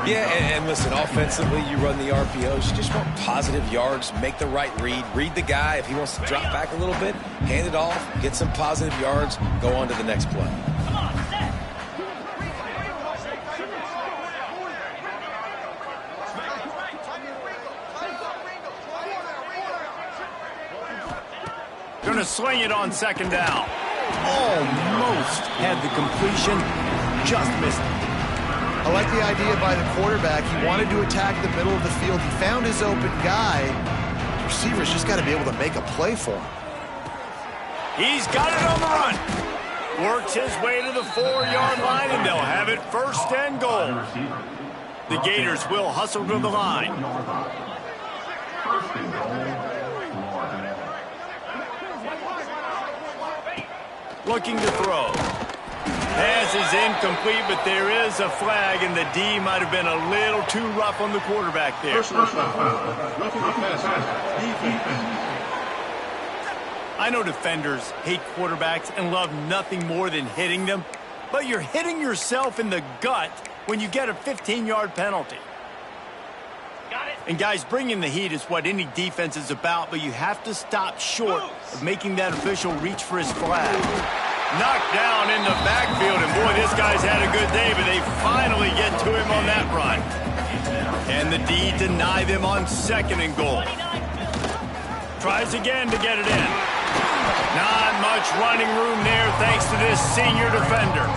S3: Yeah, and listen, offensively, you run the RPOs. You just want positive yards, make the right read the guy. If he wants to drop back a little bit, hand it off, get some positive yards, go on to the next play.
S6: Come on, set.
S1: Going to sling it on 2nd down. Almost had the completion, just missed it.
S2: I like the idea by the quarterback. He wanted to attack the middle of the field. He found his open guy. The receiver's just got to be able to make a play for him.
S1: He's got it on the run. Works his way to the 4-yard line, and they'll have it 1st and goal. The Gators will hustle to the line. Looking to throw. Pass is incomplete, but there is a flag, and the D might have been a little too rough on the quarterback there. I know defenders hate quarterbacks and love nothing more than hitting them, but you're hitting yourself in the gut when you get a 15-yard penalty.
S6: Got it.
S1: And guys, bringing the heat is what any defense is about, but you have to stop short of making that official reach for his flag. Knocked down in the backfield, and boy, this guy's had a good day, but they finally get to him on that run. And the D deny them on 2nd and goal. Tries again to get it in. Not much running room there thanks to this senior defender.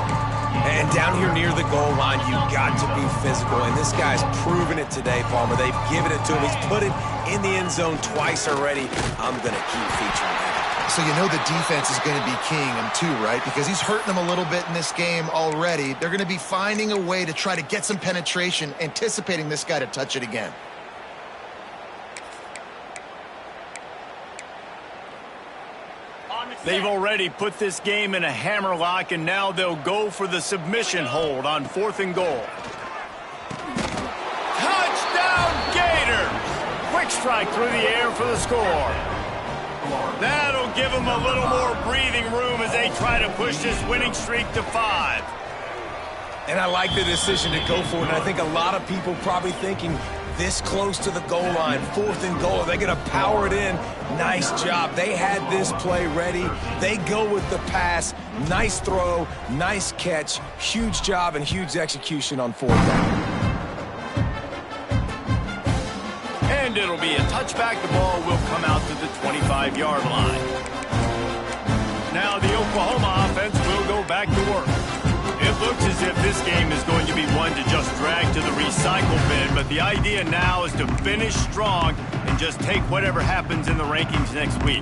S3: And down here near the goal line, you got to be physical, and this guy's proven it today, Palmer. They've given it to him. He's put it in the end zone twice already. I'm going to keep featuring that.
S2: So you know the defense is going to be keying him too, right? Because he's hurting them a little bit in this game already. They're going to be finding a way to try to get some penetration, anticipating this guy to touch it again.
S6: On the
S1: They've already put this game in a hammerlock, and now they'll go for the submission hold on 4th and goal. Touchdown, Gators! Quick strike through the air for the score. That'll give them a little more breathing room as they try to push this winning streak to 5.
S3: And I like the decision to go for it, and I think a lot of people probably thinking this close to the goal line, 4th and goal, are they going to power it in? Nice job. They had this play ready. They go with the pass. Nice throw, nice catch, huge job and huge execution on 4th down.
S1: And it'll be a touchback. The ball will come out to the 25-yard line. Now the Oklahoma offense will go back to work. It looks as if this game is going to be one to just drag to the recycle bin, but the idea now is to finish strong and just take whatever happens in the rankings next week.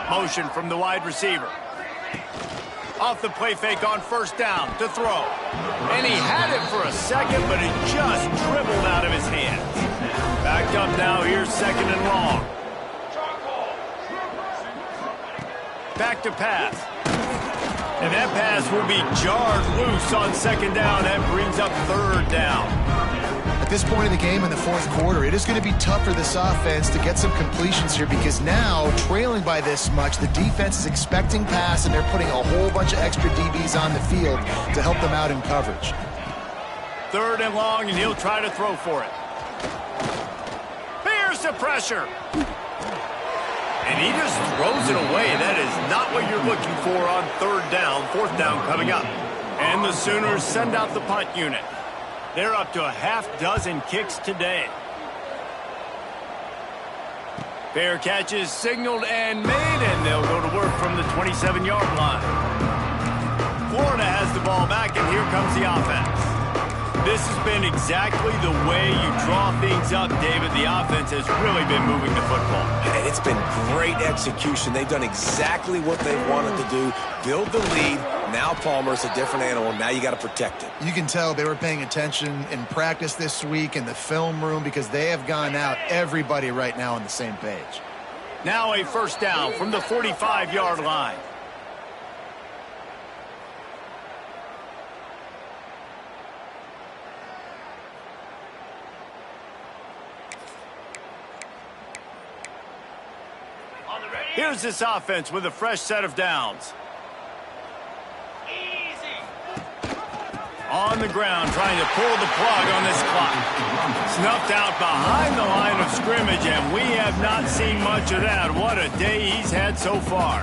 S1: Motion from the wide receiver. Off the play fake on 1st down to throw. And he had it for a second, but it just dribbled out of his hands. Backed up now, here's 2nd and long. Back to pass. And that pass will be jarred loose on 2nd down. That brings up 3rd down.
S2: At this point in the game in the 4th quarter, it is going to be tough for this offense to get some completions here because now, trailing by this much, the defense is expecting pass and they're putting a whole bunch of extra DBs on the field to help them out in coverage.
S1: 3rd and long, and he'll try to throw for it. Here's the pressure. And he just throws it away. That is not what you're looking for on 3rd down. 4th down coming up. And the Sooners send out the punt unit. They're up to a half-dozen kicks today. Fair catch is signaled and made, and they'll go to work from the 27-yard line. Florida has the ball back, and here comes the offense. This has been exactly the way you draw things up, David. The offense has really been moving the football.
S3: And it's been great execution. They've done exactly what they wanted to do. Build the lead. Now Palmer's a different animal. Now you got to protect it.
S2: You can tell they were paying attention in practice this week in the film room because they have gone out, everybody right now on the same page.
S1: Now a 1st down from the 45-yard line. Here's this offense with a fresh set of downs.
S6: Easy.
S1: On the ground, trying to pull the plug on this clock. Snuffed out behind the line of scrimmage, and we have not seen much of that. What a day he's had so far.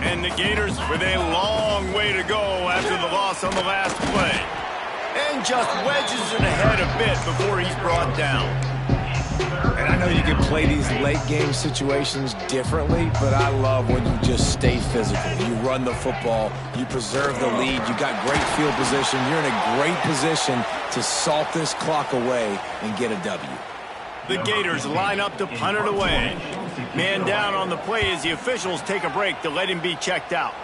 S1: And the Gators with a long way to go after the loss on the last play. And just wedges it ahead a bit before he's brought down.
S3: And I know you can play these late-game situations differently, but I love when you just stay physical. You run the football, you preserve the lead, you got great field position, you're in a great position to salt this clock away and get a W.
S1: The Gators line up to punt it away. Man down on the play as the officials take a break to let him be checked out.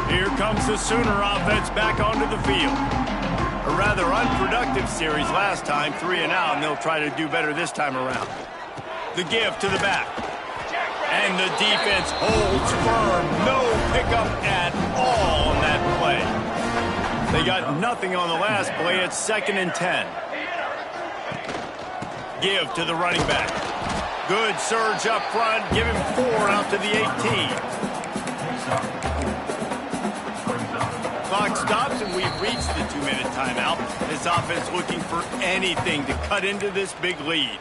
S1: Here comes the Sooner offense back onto the field. A rather unproductive series last time, 3 and out, and they'll try to do better this time around. The give to the back. And the defense holds firm. No pickup at all on that play. They got nothing on the last play. It's 2nd and 10. Give to the running back. Good surge up front. Give him 4 out to the 18. Clock stops, and we've reached the 2-minute timeout. This offense looking for anything to cut into this big lead.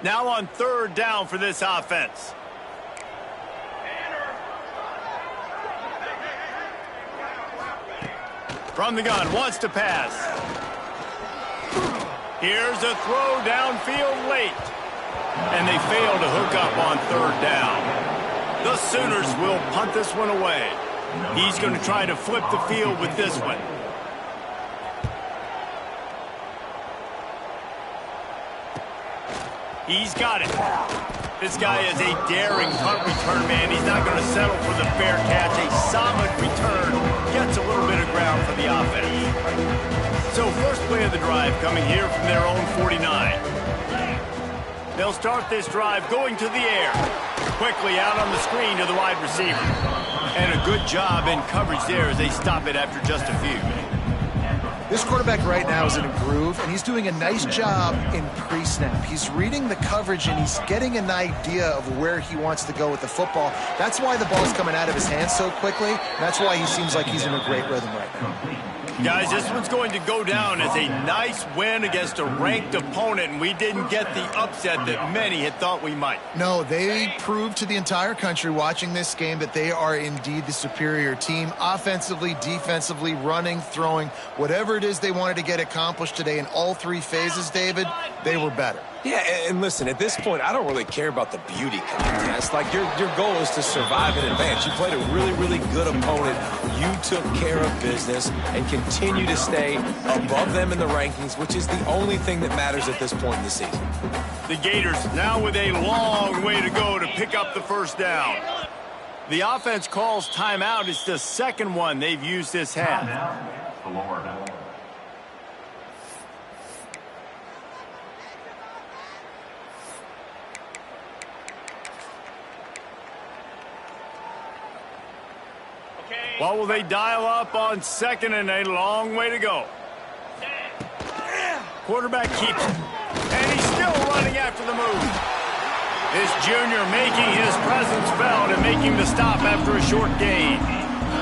S1: Now on 3rd down for this offense. From the gun, wants to pass. Here's a throw downfield late. And they fail to hook up on 3rd down. The Sooners will punt this one away. He's going to try to flip the field with this one. He's got it. This guy is a daring punt return man. He's not going to settle for the fair catch. A solid return gets a little bit of ground for the offense. So first play of the drive coming here from their own 49. They'll start this drive going to the air. Quickly out on the screen to the wide receiver. And a good job in coverage there as they stop it after just a few.
S2: This quarterback right now is in a groove, and he's doing a nice job in pre-snap. He's reading the coverage, and he's getting an idea of where he wants to go with the football. That's why the ball's coming out of his hands so quickly. That's why he seems like he's in a great rhythm right now.
S1: Guys, this one's going to go down as a nice win against a ranked opponent, and we didn't get the upset that many had thought we might.
S2: No, they proved to the entire country watching this game that they are indeed the superior team. Offensively, defensively, running, throwing, whatever it is they wanted to get accomplished today in all three phases, David, they were better.
S3: Yeah, and listen, at this point, I don't really care about the beauty contest. Like, your goal is to survive and advance. You played a really, really good opponent. You took care of business and continue to stay above them in the rankings, which is the only thing that matters at this point in the season.
S1: The Gators now with a long way to go to pick up the first down. The offense calls timeout. It's the second one they've used this half. What will they dial up on second and a long way to go? Quarterback keeps it. And he's still running after the move. This junior making his presence felt and making the stop after a short gain.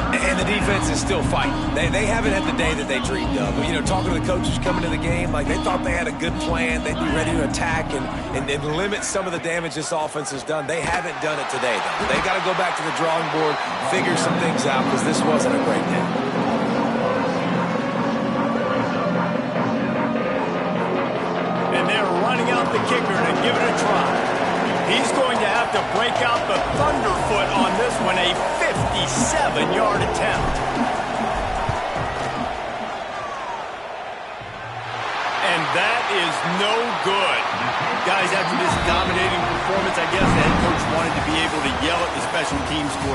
S3: And the defense is still fighting. They haven't had the day that they dreamed of. But, you know, talking to the coaches coming to the game, like they thought they had a good plan. They'd be ready to attack and limit some of the damage this offense has done. They haven't done it today, though. They got to go back to the drawing board, figure some things out, because this wasn't a great day.
S1: And they're running out the kicker to give it a try. He's going to have to break out the thunderfoot on this one, a 57-yard attempt. And that is no good. Guys, after this dominating performance, I guess the head coach wanted to be able to yell at the special teams